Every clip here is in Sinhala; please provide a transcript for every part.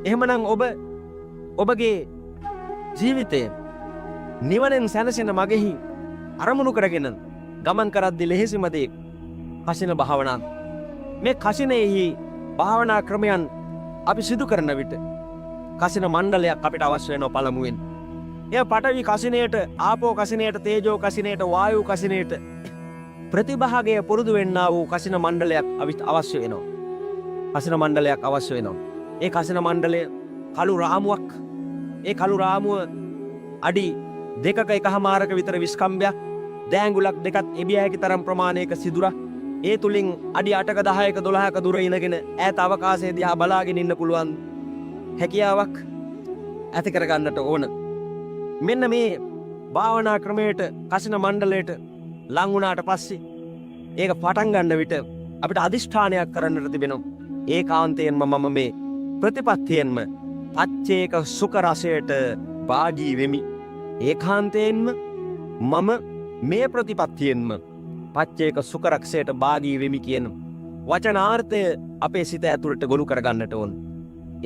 එහෙමනම් ඔබගේ ජීවිතය නිවනෙන් සැනසෙන මගෙහි අරමුණු කරගෙන ගමන් කරද්දී ලෙහෙසිම දේ කසින භාවනාව. මේ කසිනෙහි භාවනා ක්‍රමයන් අපි සිදු කරන විට කසින මණ්ඩලයක් අපිට අවශ්‍ය වෙනවා පළමුවෙන්. එය පඨවි කසිනයට, ආපෝ කසිනයට, තේජෝ කසිනයට, වායු කසිනයට ප්‍රතිභාගය පුරුදු වෙන්නා වූ කසින මණ්ඩලයක් අවශ්‍ය වෙනවා. කසින මණ්ඩලයක් අවශ්‍ය වෙනවා. ඒ කසින මණ්ඩලය කළු රාමුවක්. ඒ කළු රාමුව අඩි 2.5 විතර විස්කම්භයක්, දෑංගුලක් දෙකත් එබිය හැකි තරම් ප්‍රමාණයක සිදුරක්. ඒ තුලින් අඩි 8ක 10ක 12ක දුර ඉඳගෙන ඈත අවකාශයේ දිහා බලාගෙන ඉන්න පුළුවන් හැකියාවක් ඇති කරගන්නට ඕන. මෙන්න මේ භාවනා ක්‍රමයට කසින මණ්ඩලයට ලං වුණාට පස්සේ ඒක පටන් ගන්න විට අපිට අදිෂ්ඨානයක් කරන්නට තිබෙනවා. ඒකාන්තයෙන්ම මම මේ ප්‍රතිපත්තියෙන්ම පච්චේක සුඛ රසයට භාගී වෙමි. ඒකාන්තයෙන්ම මම මේ ප්‍රතිපත්තියෙන්ම පච්චේක සුඛ රසයට භාගී වෙමි කියන වචනාර්ථය අපේ සිත ඇතුළට ගොනු කරගන්නට ඕන.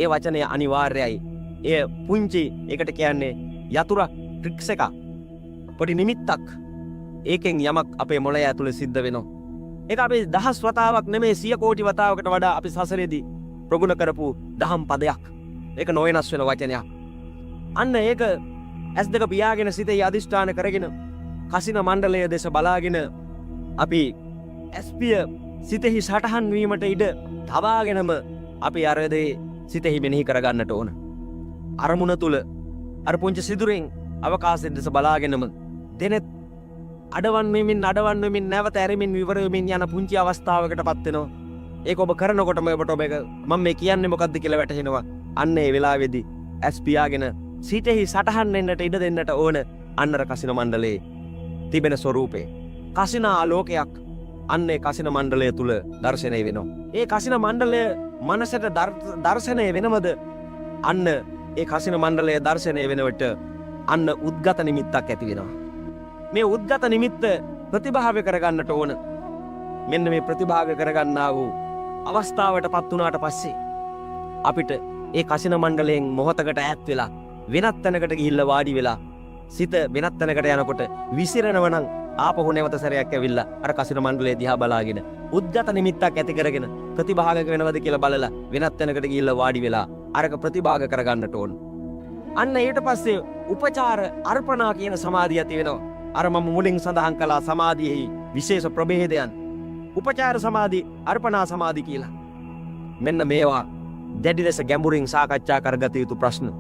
ඒ වචනය අනිවාර්යයි. එය පුංචි එකට කියන්නේ යතුරක් ට්‍රික්ස් එකක්. පොඩි නිමිත්තක්. ඒකෙන් යමක් අපේ මොළය ඇතුළේ සිද්ධ වෙනවා. ඒක අපි දහස් වතාවක් නෙමෙයි 100 කෝටි වතාවකට වඩා අපි සසරේදී ප්‍රගුණ කරපු දහම් පදයක්. ඒක නොවෙනස් වෙන වචනයක්. අන්න ඒක S2 පියාගෙන සිතේ අදිෂ්ඨාන කරගෙන කසින මණ්ඩලය දෙස බලාගෙන අපි ස්පිය සිතෙහි සටහන් වීමට ඉඩ තබාගෙනම අපි අර දේ සිතෙහි මෙනෙහි කරගන්නට ඕන. අරමුණ තුල අර පුංචි සිදුරෙන් අවකාශයෙන් දෙස බලාගෙනම දෙනෙත් අඩවන් වෙමින් නැවත ඇරෙමින් විවර වෙමින් යන පුංචි අවස්ථාවකටපත් වෙනවා. ඒක ඔබ කරනකොටම ඔබට මම මේ කියන්නේ මොකද්ද කියලා වැටහෙනවා. අන්න ඒ වෙලාවේදී ඇස් පියාගෙන සිතෙහි සටහන් වෙන්නට ඉඩ දෙන්නට ඕන අන්නර කසින මණ්ඩලයේ තිබෙන ස්වરૂපේ. කසින ආලෝකයක් අන්නේ කසින මණ්ඩලය තුල දර්ශනය වෙනවා. ඒ කසින මණ්ඩලය මනසට දර්ශනය වෙනවද? අන්න ඒ කසින මණ්ඩලය දර්ශනය වෙනවට අන්න උද්ගත නිමිත්තක් ඇති වෙනවා. මේ උද්ගත නිමිත්ත ප්‍රතිභාව කරගන්නට ඕන. මෙන්න මේ ප්‍රතිභාව කරගන්නා වූ අවස්ථාවට පත් වුණාට පස්සේ අපිට ඒ කසින මණ්ඩලයෙන් මොහොතකට ඈත් වෙලා වෙනත් තැනකට ගිහිල්ලා වාඩි වෙලා සිත වෙනත් තැනකට යනකොට විසිරෙනව නම් ආපහු නැවත සැරයක් ඇවිල්ලා අර කසින මණ්ඩලය දිහා බලාගෙන උද්ගත නිමිත්තක් ඇති කරගෙන ප්‍රතිභාගක වෙනවද කියලා බලලා වෙනත් තැනකට ගිහිල්ලා වාඩි වෙලා අරක ප්‍රතිභාග කරගන්නට ඕන. අන්න ඊට පස්සේ උපචාර අර්පණා කියන සමාධිය ඇති වෙනවා. අර මම මුලින් සඳහන් කළා සමාධියෙහි විශේෂ ප්‍රභේදයන්. උපචාර සමාධි, අර්පණා සමාධි කියලා. මෙන්න මේවා දැඩි ලෙස ගැඹුරින් සාකච්ඡා කරගත යුතු ප්‍රශ්න.